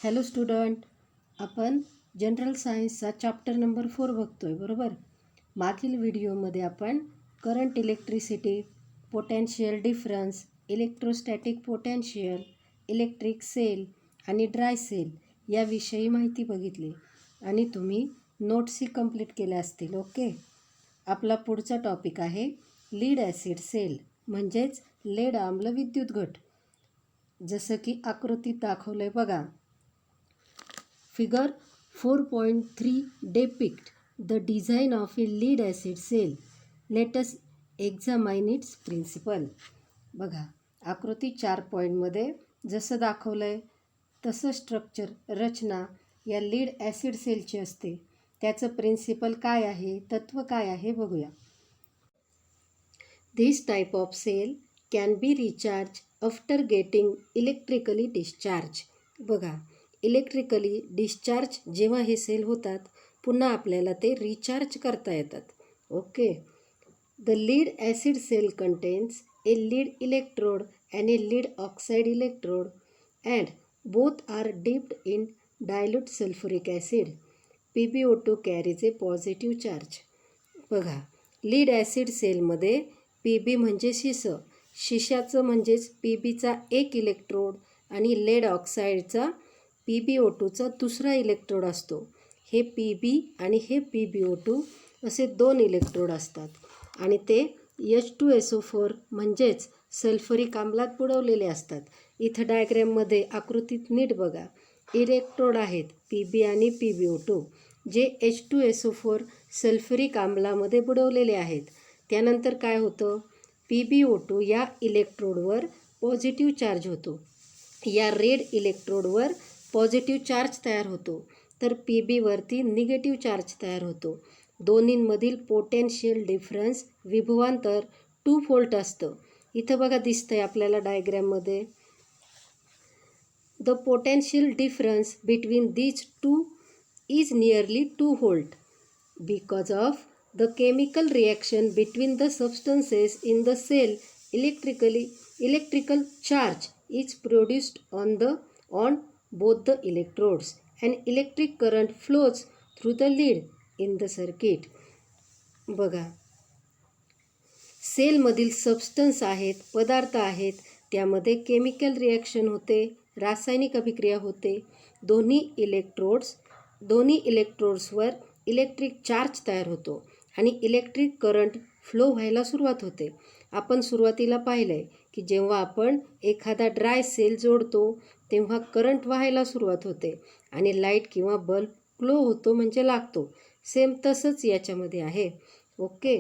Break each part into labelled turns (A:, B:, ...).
A: Hello student, आपण general सायन्सचा chapter number 4 बघतोय बरोबर. मागील व्हिडिओमध्ये आपण current electricity, potential difference, electrostatic potential, electric cell आणि ड्राय सेल याविषयी माहिती बघितली आणि तुम्ही नोट्सही कंप्लीट केल्या असतील. ओके, आपला पुढचा टॉपिक आहे लीड ॲसिड सेल म्हणजेच लेड आम्ल विद्युत घट. जसं की आकृतीत दाखवलं आहे बघा. Figure 4.3 depict the design of a lead acid cell. Let us examine its principle. बघा, आकृती 4.मध्ये जसं दाखवलं आहे तसं स्ट्रक्चर रचना या लीड ॲसिड सेलची असते. त्याचं प्रिन्सिपल काय आहे, तत्त्व काय आहे बघूया. This type of cell can be recharged after getting electrically discharged. बघा, इलेक्ट्रिकली डिस्चार्ज जेव्हा हे सेल होतात पुन्हा आपल्याला ते रिचार्ज करता येतात. Okay, the lead acid cell contains a lead electrode and a lead oxide electrode and both are dipped in dilute sulphuric acid. PbO2 carries a positive charge. बघा, lead acid सेलमध्ये Pb म्हणजे शिशाचं म्हणजेच Pbचा एक electrode आणि laid ऑक्साईडचा PbO2चा दुसरा electrode असतो. हे Pb आणि हे PbO2 असे दोन इलेक्ट्रोड असतात आणि ते H2SO4 म्हणजेच सल्फ्युरिक आम्लात बुडवलेले असतात. इथं डायग्रॅममध्ये आकृतीत नीट बघा, इलेक्ट्रोड आहेत Pb आणि PbO2 जे H2SO4 सल्फ्युरिक आम्लामध्ये बुडवलेले आहेत. त्यानंतर काय होतं, PbO2 या इलेक्ट्रोडवर पॉझिटिव्ह चार्ज होतो. या रेड इलेक्ट्रोडवर पॉझिटिव्ह चार्ज तयार होतो तर Pbवरती निगेटिव्ह चार्ज तयार होतो. दोन्हींमधील पोटेन्शियल डिफरन्स विभवांतर 2 व्होल्ट असतं. इथं बघा दिसतंय आपल्याला डायग्रॅममध्ये. The potential difference between these two is nearly 2 volt because of the chemical reaction between the substances in the cell. Electrical charge is produced on both the electrodes and electric current flows through the lead in the circuit. बघा, सेलमधील substance आहेत, पदार्थ आहेत, त्यामध्ये chemical reaction होते, रासायनिक अभिक्रिया होते. दोन्ही इलेक्ट्रोड्सवर इलेक्ट्रिक चार्ज तयार होतो आणि इलेक्ट्रिक करंट फ्लो व्हायला सुरुवात होते. आपण सुरुवातीला पाहिलं आहे की जेव्हा आपण एखादा ड्राय सेल जोडतो तेव्हा करंट व्हायला सुरुवात होते आणि लाईट किंवा बल्ब ग्लो होतो म्हणजे लागतो. सेम तसंच याच्यामध्ये आहे. Okay,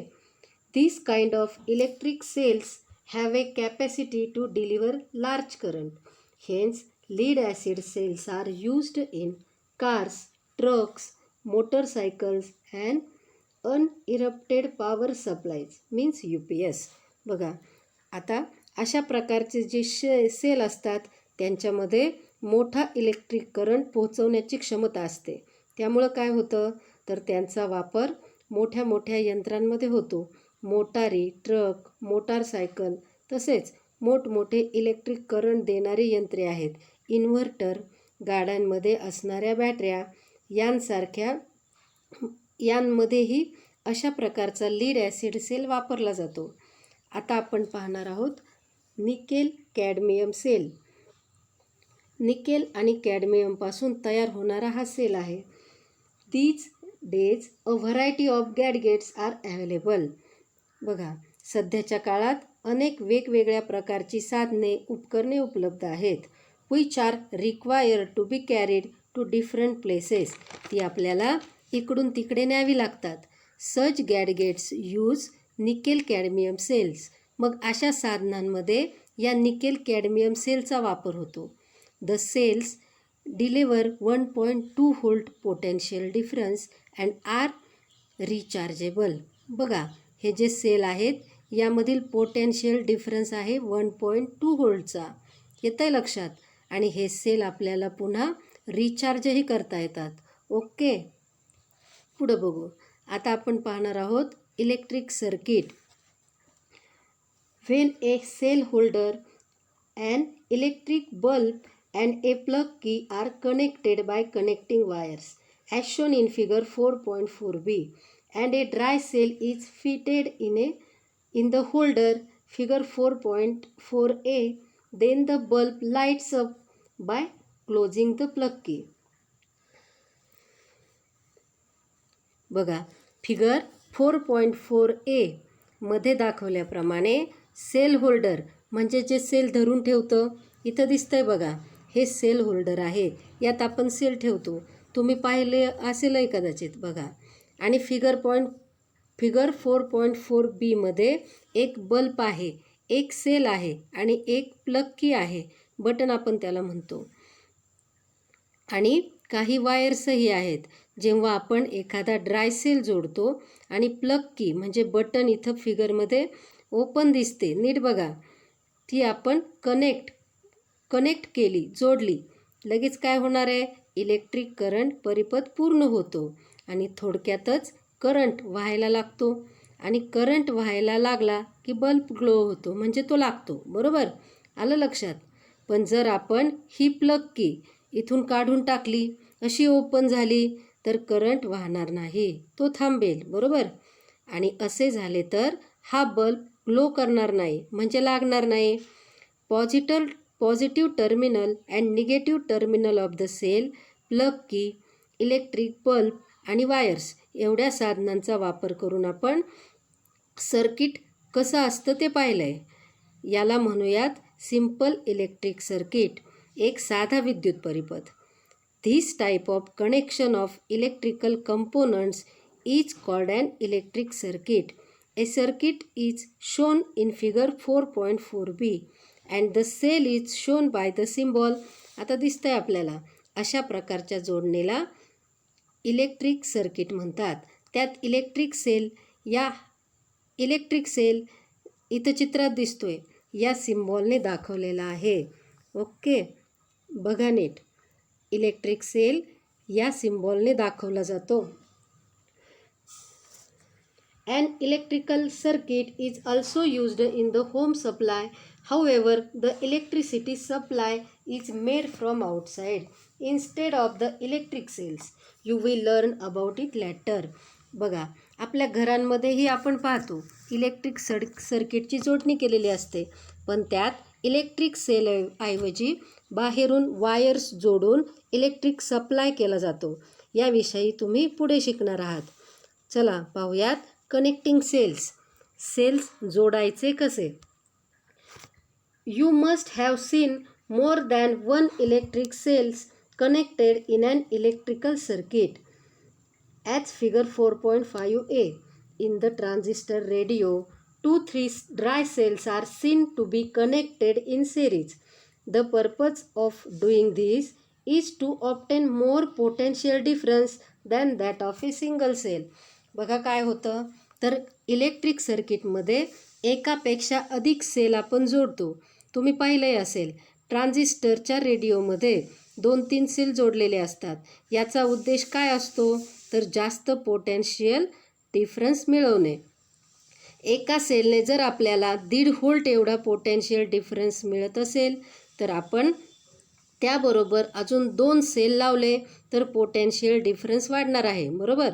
A: this kind of electric cells have a capacity to deliver large current. Hence lead acid cells are used in cars, trucks, motorcycles and uninterrupted power supplies means UPS. बघा, आता अशा प्रकारचे जे सेल असतात त्यांच्यामध्ये मोठा इलेक्ट्रिक करंट पोहोचवण्याची क्षमता असते. त्यामुळं काय होतं तर त्यांचा वापर मोठ्या मोठ्या यंत्रांमध्ये होतो. मोटारी, ट्रक, मोटारसायकल तसेच मोठमोठे इलेक्ट्रिक करंट देणारी यंत्रे आहेत. इन्व्हर्टर, गाड्यांमध्ये असणाऱ्या बॅटऱ्या यांमध्येही अशा प्रकारचा लीड ॲसिड सेल वापरला जातो. आता आपण पाहणार आहोत निकेल कॅडमियम सेल. निकेल आणि कॅडमियमपासून तयार होणारा हा सेल आहे. These days a variety of gadgets are available. बघा, सध्याच्या काळात अनेक वेगवेगळ्या प्रकारची साधने, उपकरणे उपलब्ध आहेत. Which are required to be carried to different places. ती आपल्याला इकडून तिकडे न्यावी लागतात. Such gadgets use nickel cadmium cells. मग अशा साधनांमध्ये या निकेल कॅडमियम सेलचा वापर होतो. The cells deliver 1.2 volt potential difference and are rechargeable. बघा, हे जे सेल आहेत यामधील पोटेन्शियल डिफरन्स आहे 1.2 व्होल्टचा. येतं आहे लक्षात. आणि हे सेल आपल्याला पुन्हा रिचार्जही करता येतात. ओके, पुढं बघू. आता आपण पाहणार आहोत electric circuit. When a cell holder an electric bulb and a plug key are connected by connecting wires as shown in figure 4.4b, and a dry cell is fitted in the holder figure 4.4a. Then the bulb lights up by closing the plug key. बघा, figure 4.4a मध्ये दाखवल्याप्रमाणे sale holder म्हणजे जे sale धरून ठेवतं, इथं दिसतंय बघा, हे सेल होल्डर आहे. यात आपण सेल ठेवतो. तुम्ही पाहिले असेलही कदाचित बघा. आणि फिगर 4.4b मध्ये एक बल्ब आहे, एक सेल आहे आणि एक प्लग की आहे, बटन आपण त्याला म्हणतो. आणि काही वायर्सही आहेत. जेव्हा आपण एखादा ड्राय सेल जोडतो आणि प्लग की म्हणजे बटन इथं फिगरमध्ये ओपन दिसते, नीट बघा, ती आपण कनेक्ट केली, जोडली, लगेच काय होणार आहे, इलेक्ट्रिक करंट परिपथ पूर्ण होतो आणि थोडक्यातच करंट व्हायला लागतो. आणि करंट व्हायला लागला की बल्ब ग्लो होतो, म्हणजे तो लागतो. बरोबर, आलं लक्षात. पण जर आपण ही प्लग की इथून काढून टाकली, अशी ओपन झाली, तर करंट वाहणार नाही, तो थांबेल. बरोबर. आणि असे झाले तर हा बल्ब ग्लो करणार नाही, म्हणजे लागणार नाही. Positive terminal and negative terminal of the cell, plug key, electric bulb आणि वायर्स एवढ्या साधनांचा वापर करून आपण सर्किट कसं असतं ते पाहिलं आहे. याला म्हणूयात सिंपल इलेक्ट्रिक सर्किट, एक साधा विद्युत परिपथ. This type of connection of electrical components is called an electric circuit. A circuit is shown in figure 4.4b and the cell is shown by the symbol. आता दिसतंय आपल्याला, अशा प्रकारच्या जोडणीला इलेक्ट्रिक सर्किट म्हणतात. त्यात इलेक्ट्रिक सेल इथं चित्रात दिसतोय, या सिम्बॉलने दाखवलेला आहे. ओके, बघा नीट, इलेक्ट्रिक सेल या सिम्बॉलने दाखवला जातो. An electrical circuit is also used in the home supply. However, the electricity supply is made from outside instead of the electric cells. You will learn about it later. बघा, आपल्या घरांमध्येही आपण पाहतो electric सर्किटची जोडणी केलेली असते, पण त्यात इलेक्ट्रिक सेल ऐवजी बाहेरून वायर्स जोडून इलेक्ट्रिक सप्लाय केला जातो. याविषयी तुम्ही पुढे शिकणार आहात. चला पाहूयात कनेक्टिंग सेल्स जोडायचे कसे. You must have seen more than one electric cells connected in an electrical circuit as figure 4.5a. In the transistor radio, 2-3 dry cells are seen to be connected in series. The purpose of doing this is to obtain more potential difference than that of a single cell. बघा काय होतं, तर electric सर्किटमध्ये एकापेक्षा अधिक sale आपण जोडतो. तुम्ही पाहिलंही असेल, ट्रान्झिस्टरच्या रेडिओमध्ये 2-3 सेल जोडलेले असतात. याचा उद्देश काय असतो, तर जास्त पोटेन्शियल डिफरन्स मिळवणे. एका सेलने जर आपल्याला 1.5 व्होल्ट एवढा पोटेन्शियल डिफरन्स मिळत असेल, तर आपण त्याबरोबर अजून 2 सेल लावले तर पोटेन्शियल डिफरन्स वाढणार आहे. बरोबर,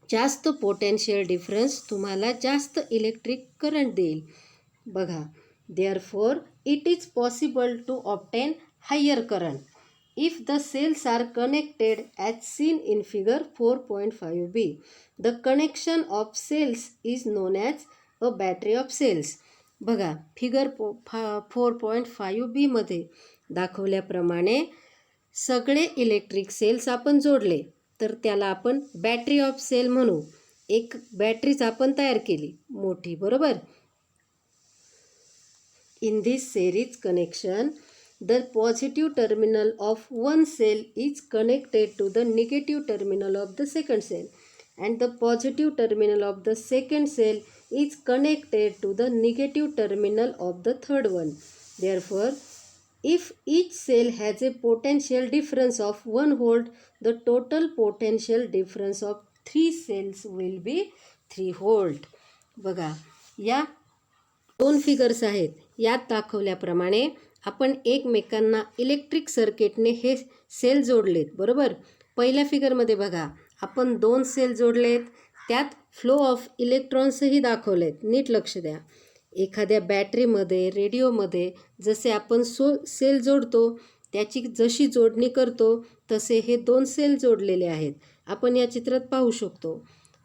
A: जास्त पोटेन्शियल डिफरन्स तुम्हाला जास्त इलेक्ट्रिक करंट देईल. बघा, therefore it is possible to obtain higher current if the cells are connected as seen in figure 4.5b. The connection of cells is known as a battery of cells. बघा, figure 4.5b मध्ये दाखवल्याप्रमाणे सगळे electric cells आपण जोडले तर त्याला आपण battery of sale म्हणू. एक बॅटरीच आपण तयार केली मोठी. बरोबर. In this series connection, the positive terminal of one cell is connected to the negative terminal of the second cell, and the positive terminal of the second cell is connected to the negative terminal of the third one. Therefore, if each cell has a potential difference of 1 volt, the total potential difference of 3 cells will be 3 volt. बघा, या 2 figures आहेत. यात दाखवल्याप्रमाणे आपण एकमेकांना electric सर्किटने हे sale जोडलेत, बरोबर. पहिल्या फिगरमध्ये बघा, आपण 2 सेल जोडलेत, त्यात फ्लो ऑफ इलेक्ट्रॉन्सही दाखवलेत. नीट लक्ष द्या. एखाद्या बॅटरीमध्ये, रेडिओमध्ये जसे आपण सेल जोडतो, त्याची जशी जोडणी करतो तसे हे 2 सेल जोडलेले आहेत. आपण या चित्रात पाहू शकतो.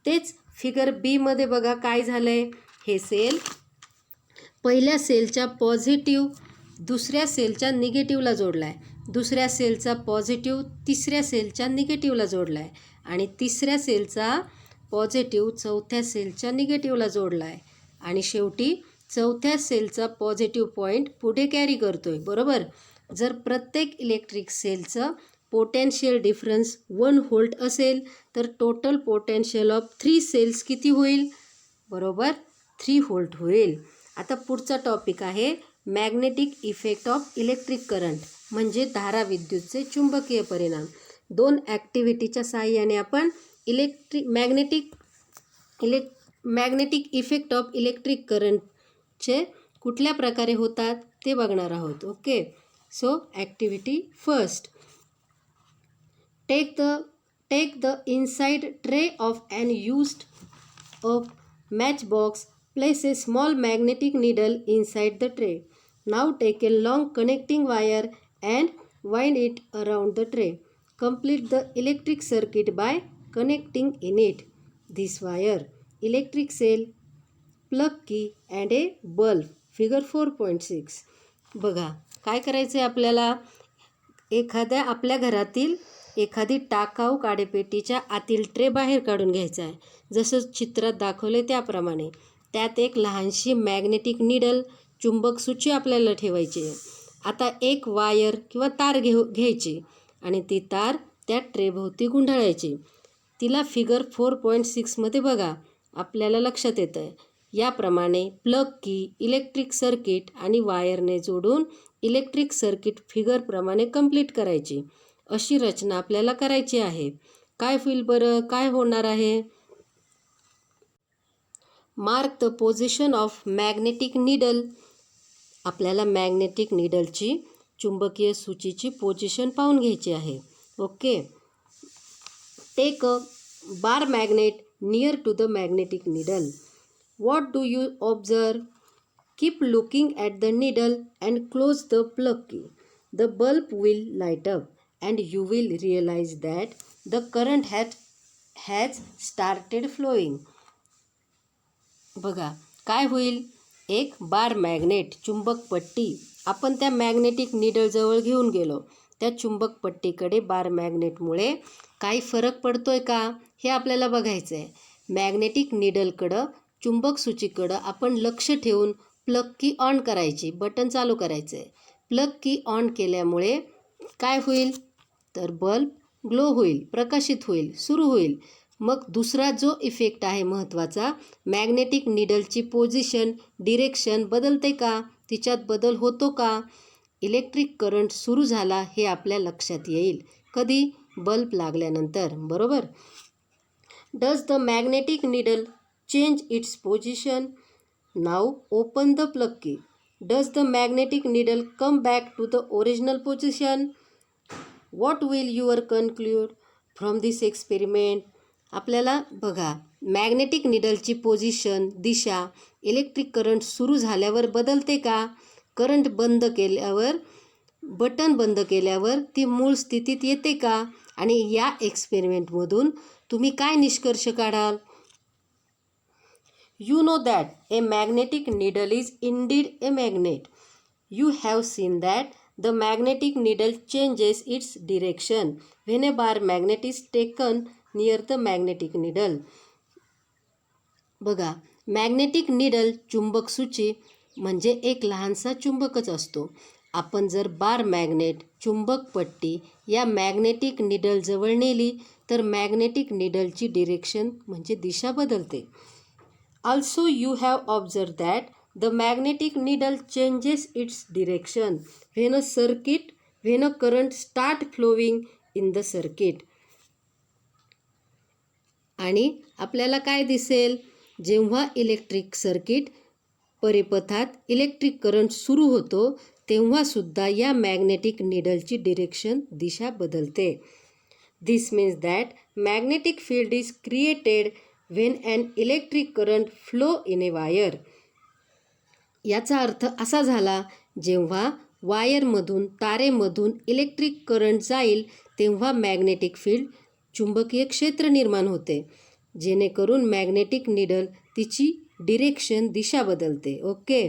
A: तेच फिगर बीमध्ये बघा काय झालं आहे. हे सेल पहिल्या सेलच्या पॉझिटिव्ह दुसऱ्या सेलच्या निगेटिव्हला जोडला आहे, दुसऱ्या सेलचा पॉझिटिव्ह तिसऱ्या सेलच्या निगेटिव्हला जोडला आहे आणि तिसऱ्या सेलचा पॉझिटिव्ह चौथ्या सेलच्या निगेटिव्हला जोडला आहे आणि शेवटी चौथ्या सेलचा पॉझिटिव्ह पॉईंट पुढे कॅरी करतोय, बरोबर. जर प्रत्येक इलेक्ट्रिक सेलचं पोटेन्शियल डिफरन्स 1 व्होल्ट असेल तर टोटल पोटेन्शियल ऑफ 3 सेल्स किती होईल, बरोबर 3 व्होल्ट होईल. आता पुढचा टॉपिक आहे magnetic effect of electric current, म्हणजे धारा विद्युतचे चुंबकीय परिणाम. 2 ॲक्टिव्हिटीच्या साहाय्याने आपण मॅग्नेटिक इफेक्ट ऑफ इलेक्ट्रिक करंटचे कुठल्या प्रकारे होतात ते बघणार आहोत. Okay, so activity first. Take the inside tray of an used up matchbox. Place a small magnetic needle inside the tray. Now take a long connecting wire and wind it around the tray. Complete the electric circuit by connecting in it this wire, electric cell, plug key and a bulb. Figure 4.6. बघा काय करायचं आहे आपल्याला. आपल्या घरातील एखादी टाकाऊ काडेपेटीच्या आतील ट्रे बाहेर काढून घ्यायचा आहे, जसं चित्रात दाखवले त्याप्रमाणे. त्यात एक लहानशी मॅग्नेटिक निडल चुंबक सूची आपल्याला ठेवायची आहे. आता एक वायर किंवा तार घ्यायची आणि ती तार त्या ट्रेभोवती गुंडाळायची. तिला फिगर 4.6मध्ये बघा आपल्याला लक्षात येतं आहे. याप्रमाणे प्लग की, इलेक्ट्रिक सर्किट आणि वायरने जोडून इलेक्ट्रिक सर्किट फिगरप्रमाणे कंप्लीट करायची. अशी रचना आपल्याला करायची आहे. काय होईल बरं, काय होणार आहे. Mark the position of magnetic needle. आपल्याला मॅग्नेटिक निडलची चुंबकीय सूचीची पोझिशन पाहून घ्यायची आहे. Okay, take a bar magnet near to the magnetic needle. What do you observe? Keep looking at the needle and close the plug key. The bulb will light up and you will realize that the current has started flowing. बघा काय होईल. एक बार magnet चुंबक पट्टी आपण त्या magnetic निडलजवळ घेऊन गेलो. त्या चुंबक पट्टीकडे बार मॅग्नेटमुळे काही फरक पडतोय का हे आपल्याला बघायचं आहे. मॅग्नेटिक निडलकडं चुंबक सूचीकडं आपण लक्ष ठेवून प्लग की ऑन करायची, बटन चालू करायचं आहे. प्लग की ऑन केल्यामुळे काय होईल तर बल्ब ग्लो होईल, प्रकाशित होईल, सुरू होईल. मग दुसरा जो इफेक्ट आहे महत्त्वाचा, मॅग्नेटिक निडलची पोझिशन, डिरेक्शन बदलते का, तिच्यात बदल होतो का, इलेक्ट्रिक करंट सुरू झाला हे आपल्या लक्षात येईल. कधी, बल्ब लागल्यानंतर, बरोबर. Does the magnetic needle change its position? Now open the plug key. Does the magnetic needle come back to the original position? What will you conclude from this experiment? आपल्याला बघा मॅग्नेटिक निडलची position, दिशा electric current सुरू झाल्यावर बदलते का, current बंद केल्यावर, बटन बंद केल्यावर ती मूळ स्थितीत येते का, आणि या एक्सपेरिमेंटमधून तुम्ही काय निष्कर्ष काढाल. You know that a magnetic needle is indeed a magnet. You have seen that the magnetic needle changes its direction when a bar magnet is taken near the magnetic needle. बघा मॅग्नेटिक निडल चुंबक सूची म्हणजे एक लहानसा चुंबकच असतो. आपण जर बार magnet चुंबक पट्टी या मॅग्नेटिक निडलजवळ नेली तर मॅग्नेटिक निडलची डिरेक्शन म्हणजे दिशा बदलते. Also you have observed that the magnetic needle changes its direction when a current start flowing in the circuit. आणि आपल्याला काय दिसेल, जेव्हा इलेक्ट्रिक सर्किट परिपथात इलेक्ट्रिक करंट सुरू होतो तेव्हासुद्धा या मॅग्नेटिक निडलची डिरेक्शन दिशा बदलते. This means that magnetic field is created when an electric current flow in a wire. याचा अर्थ असा झाला, जेव्हा वायरमधून तारेमधून इलेक्ट्रिक करंट जाईल तेव्हा मॅग्नेटिक फील्ड चुंबकीय क्षेत्र निर्माण होते, जेणेकरून मॅग्नेटिक निडल तिची डिरेक्शन दिशा बदलते. ओके.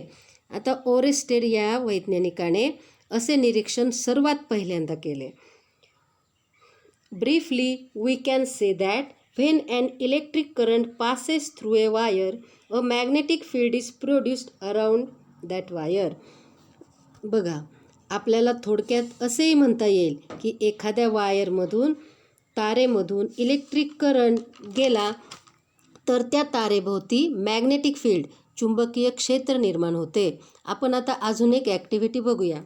A: आता ओरेस्टेड या वैज्ञानिकाने असे निरीक्षण सर्वात पहिल्यांदा केले. Briefly we can say that when an electric current passes through a wire a magnetic field is produced around that wire. बघा, आपल्याला थोडक्यात असेही म्हणता येईल की एखाद्या वायरमधून तारेमधून इलेक्ट्रिक करंट गेला तर त्या तारेभोवती मॅग्नेटिक फील्ड चुंबकीय क्षेत्र निर्माण होते. आपण आता अजून एक ॲक्टिव्हिटी बघूया.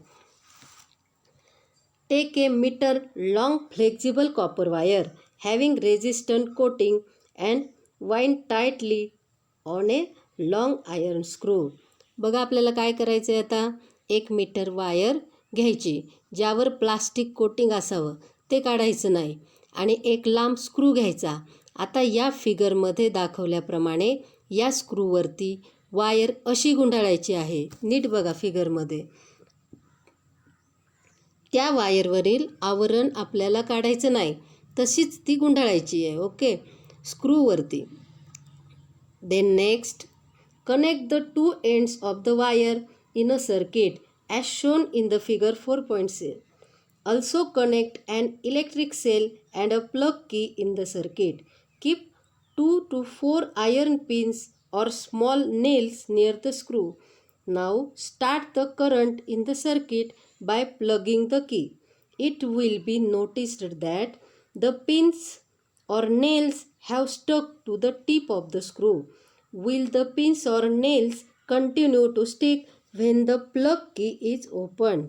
A: Take a metre long flexible copper wire having resistant coating and wind tightly on a long iron screw. बघा, आपल्याला काय करायचं आहे आता. 1 मीटर वायर घ्यायची ज्यावर प्लास्टिक कोटिंग असावं, ते काढायचं नाही, आणि एक लांब स्क्रू घ्यायचा. आता या फिगरमध्ये दाखवल्याप्रमाणे या स्क्रूवरती वायर अशी गुंडाळायची आहे. नीट बघा फिगरमध्ये. त्या वायरवरील आवरण आपल्याला काढायचं नाही, तशीच ती गुंडाळायची आहे. ओके, स्क्रूवरती. Then next, connect the 2 ends of the wire in a circuit as shown in the figure 4.6. Also connect an electric cell and a plug key in the circuit. Keep 2 to 4 iron pins or small nails near the screw. Now start the current in the circuit by plugging the key. It will be noticed that the pins or nails have stuck to the tip of the screw. Will the pins or nails continue to stick when the plug key is opened?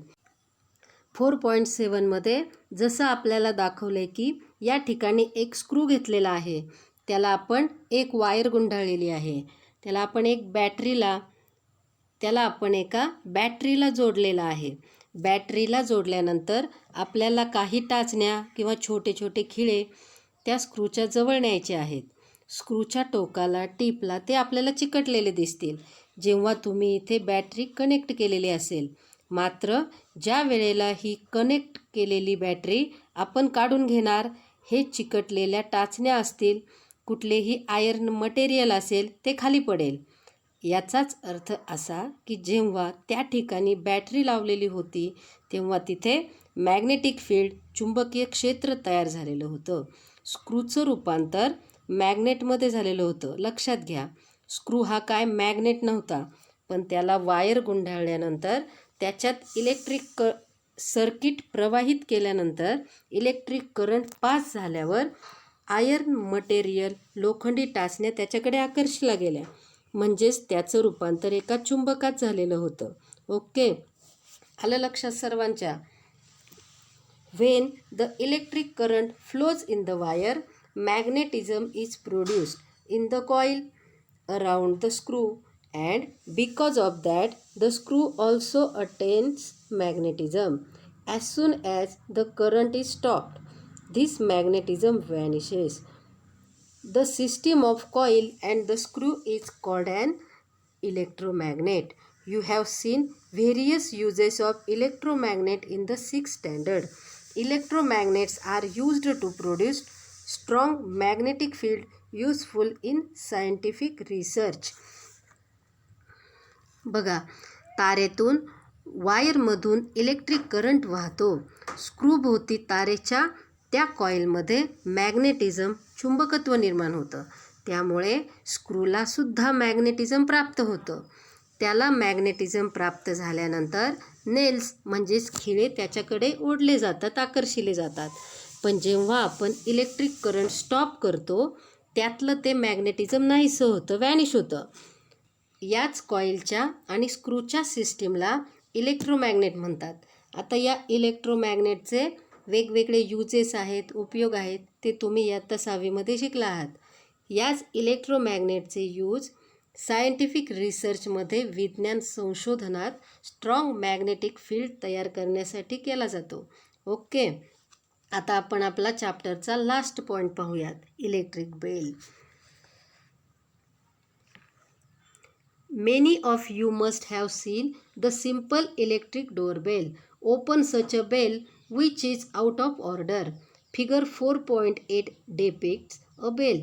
A: 4.7 मध्ये जसं आपल्याला दाखवलं आहे की या ठिकाणी एक screw घेतलेला आहे, त्याला आपण एक वायर गुंडाळलेली आहे, त्याला आपण एका बॅटरीला जोडलेला आहे. बॅटरीला जोडल्यानंतर आपल्याला काही टाचण्या किंवा छोटे छोटे खिळे त्या स्क्रूच्या जवळ न्यायचे आहेत. स्क्रूच्या टोकाला, टिपला ते आपल्याला चिकटलेले दिसतील जेव्हा तुम्ही इथे बॅटरी कनेक्ट केलेली असेल. मात्र ज्या वेळेला ही कनेक्ट केलेली बॅटरी आपण काढून घेणार, हे चिकटलेल्या टाचण्या असतील, कुठलेही आयर्न मटेरियल असेल, ते खाली पडेल. याचाच अर्थ असा की जेव्हा त्या ठिकाणी बॅटरी लावलेली होती तेव्हा तिथे मॅग्नेटिक फील्ड चुंबकीय क्षेत्र तयार झालेलं होतं. स्क्रूचं रूपांतर मॅग्नेटमध्ये झालेलं होतं. लक्षात घ्या, स्क्रू हा काय मॅग्नेट नव्हता, पण त्याला वायर गुंडाळल्यानंतर त्याच्यात इलेक्ट्रिक सर्किट प्रवाहित केल्यानंतर इलेक्ट्रिक करंट पास झाल्यावर आयर्न मटेरियल, लोखंडी टाचण्या त्याच्याकडे आकर्षल्या गेल्या, म्हणजेच त्याचं रूपांतर एका चुंबकात झालेलं होतं. ओके, आलं लक्षात सर्वांच्या. When the electric current flows in the wire, magnetism is produced in the coil around the screw, and because of that, the screw also attains magnetism. As soon as the current is stopped, this magnetism vanishes. The system of coil and the screw is called an electromagnet. You have seen various uses of electromagnet in the 6th standard. Electromagnets are used to produce strong magnetic field useful in scientific research. बघा, तारेतून वायरमधून electric current वाहतो. स्क्रूभोवती तारेच्या त्या कॉइलमध्ये magnetism, चुंबकत्व निर्माण होतं. त्यामुळे स्क्रूला सुद्धा मॅग्नेटिझम प्राप्त होतं. त्याला मॅग्नेटिझम प्राप्त झाल्यानंतर नेल्स म्हणजेच खिळे त्याच्याकडे ओढले जातात, आकर्षिले जातात. पण जेव्हा आपण इलेक्ट्रिक करंट स्टॉप करतो त्यातलं ते मॅग्नेटिझम नाहीसं होतं, व्हॅनिश होतं. याच कॉइलच्या आणि स्क्रूच्या सिस्टीमला इलेक्ट्रोमॅग्नेट म्हणतात. आता या इलेक्ट्रोमॅग्नेटचे वेगवेगळे युजेस आहेत, उपयोग आहेत, ते तुम्ही इयत्ता 6वीमध्ये शिकला आहात. याच इलेक्ट्रोमॅग्नेटचे यूज सायंटिफिक रिसर्चमध्ये विज्ञान संशोधनात स्ट्रॉंग मॅग्नेटिक फील्ड तयार करण्यासाठी केला जातो. ओके, आता आपण आपला चॅप्टरचा लास्ट पॉईंट पाहूयात, electric bell. Many of you must have seen the simple electric doorbell. Open such a bell which is out of order. Figure 4.8 depicts a bell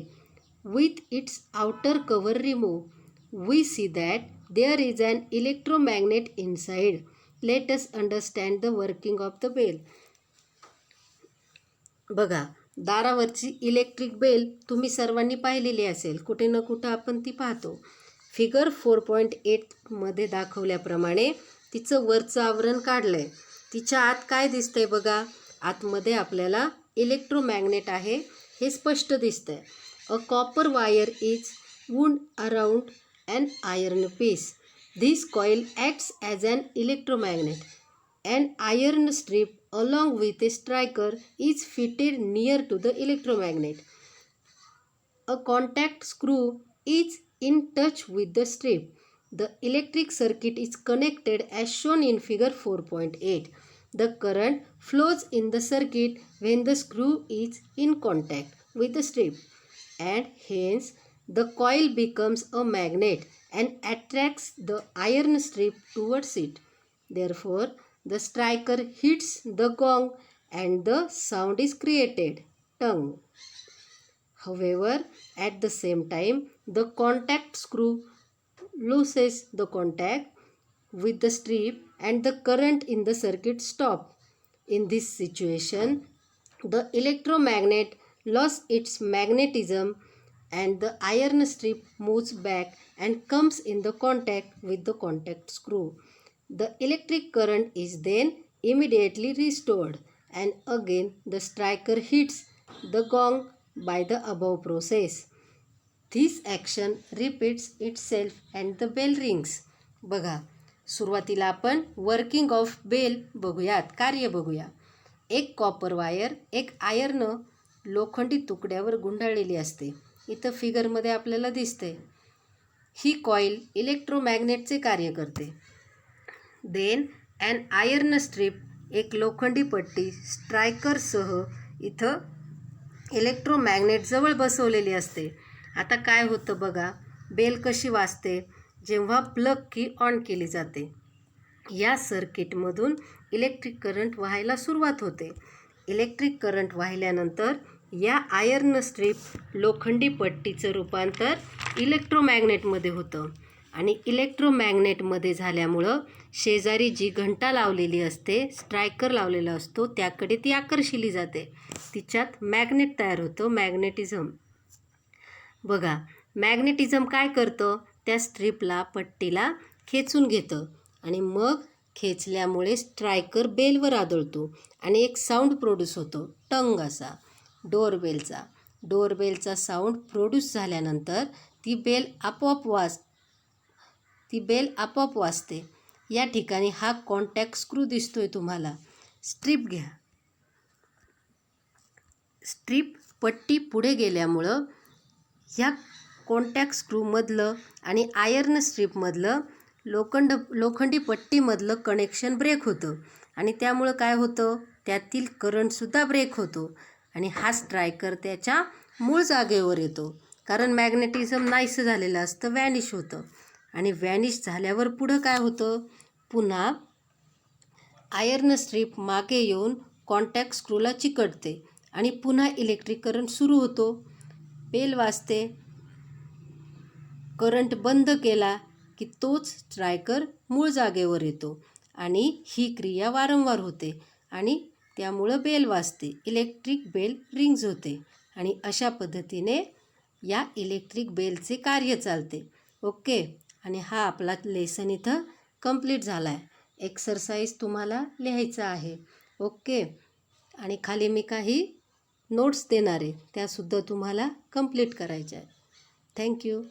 A: with its outer cover removed. We see that there is an electromagnet inside. Let us understand the working of the bell. बघा, दारावरची electric bell तुम्ही सर्वांनी पाहिलेली असेल, कुठे ना कुठं आपण ती पाहतो. फिगर 4.8मध्ये दाखवल्याप्रमाणे तिचं वरचं आवरण काढलं आहे. तिच्या आत काय दिसतंय बघा, आतमध्ये आपल्याला इलेक्ट्रोमॅग्नेट आहे हे स्पष्ट दिसतंय. A copper wire is wound around an iron piece. This coil acts as an electromagnet. An iron strip along with a striker is fitted near to the electromagnet. A contact screw is in touch with the strip. The electric circuit is connected as shown in figure 4.8. The current flows in the circuit when the screw is in contact with the strip, and hence the coil becomes a magnet and attracts the iron strip towards it. Therefore, the striker hits the gong and the sound is created, tung. However, at the same time, the contact screw looses the contact with the strip and the current in the circuit stops. In this situation, the electromagnet loses its magnetism and the iron strip moves back and comes in the contact with the contact screw. The electric current is then immediately restored, and again the striker hits the gong by the above process. This action repeats itself and the bell rings. बघा, सुरुवातीला आपण working of bell बघूयात, कार्य बघूया. एक copper wire एक iron लोखंडी तुकड्यावर गुंडाळलेली असते. इथं फिगरमध्ये आपल्याला दिसते. ही कॉईल इलेक्ट्रोमॅग्नेटचे कार्य करते. देन अन आयर्न स्ट्रीप, एक लोखंडी पट्टी स्ट्रायकरसह इथं इलेक्ट्रोमॅग्नेटजवळ बसवलेली असते. आता काय होतं बघा, बेल कशी वाजते, जेव्हा प्लग की ऑन केली जाते. या सर्किटमधून इलेक्ट्रिक करंट वाहायला सुरुवात होते. इलेक्ट्रिक करंट वाहिल्यानंतर या आयर्न स्ट्रीप लोखंडी पट्टीचं रूपांतर इलेक्ट्रोमॅग्नेटमध्ये होतं आणि इलेक्ट्रोमॅग्नेटमध्ये झाल्यामुळं शेजारी जी घंटा लावलेली असते, स्ट्रायकर लावलेला असतो, त्याकडे ती आकर्षिली जाते. तिच्यात मॅग्नेट तयार होतं, मॅग्नेटिझम. बघा, मॅग्नेटिझम काय करतं, त्या स्ट्रीपला पट्टीला खेचून घेतं आणि मग खेचल्यामुळे स्ट्रायकर बेलवर आदळतो आणि एक साऊंड प्रोड्यूस होतो, टंग असा, डोरबेलचा. डोरबेलचा साऊंड प्रोड्यूस झाल्यानंतर ती बेल आपोआप वाजते. या ठिकाणी हा कॉन्टॅक्ट स्क्रू दिसतोय तुम्हाला. स्ट्रीप घ्या. स्ट्रीप पट्टी पुढे गेल्यामुळं ह्या कॉन्टॅक्ट स्क्रूमधलं आणि आयर्न स्ट्रीपमधलं लोखंडी पट्टीमधलं कनेक्शन ब्रेक होतं आणि त्यामुळं काय होतं, त्यातील करंटसुद्धा ब्रेक होतो आणि हा स्ट्रायकर त्याच्या मूळ जागेवर येतो. कारण मॅग्नेटिझम नाहीसं झालेलं असतं, व्हॅनिश होतं. आणि व्हॅनिश झाल्यावर पुढं काय होतं, पुन्हा आयर्न स्ट्रीप मागे येऊन कॉन्टॅक्ट स्क्रूला चिकटते आणि पुन्हा इलेक्ट्रिक करंट सुरू होतो. बेल वाजते. करंट बंद केला की तोच स्ट्रायकर मूळ जागेवर येतो आणि ही क्रिया वारंवार होते आणि त्यामुळं बेल वाजते. इलेक्ट्रिक बेल रिंग्ज होते आणि अशा पद्धतीने या इलेक्ट्रिक बेलचे कार्य चालते. ओके, आणि हा आपला लेसन इथं कंप्लीट झाला आहे. एक्सरसाइज तुम्हाला लिहायचं आहे. ओके, आणि खाली मी काही नोट्स देणार आहे, त्यासुद्धा तुम्हाला कंप्लीट करायच्या आहेत. थँक्यू.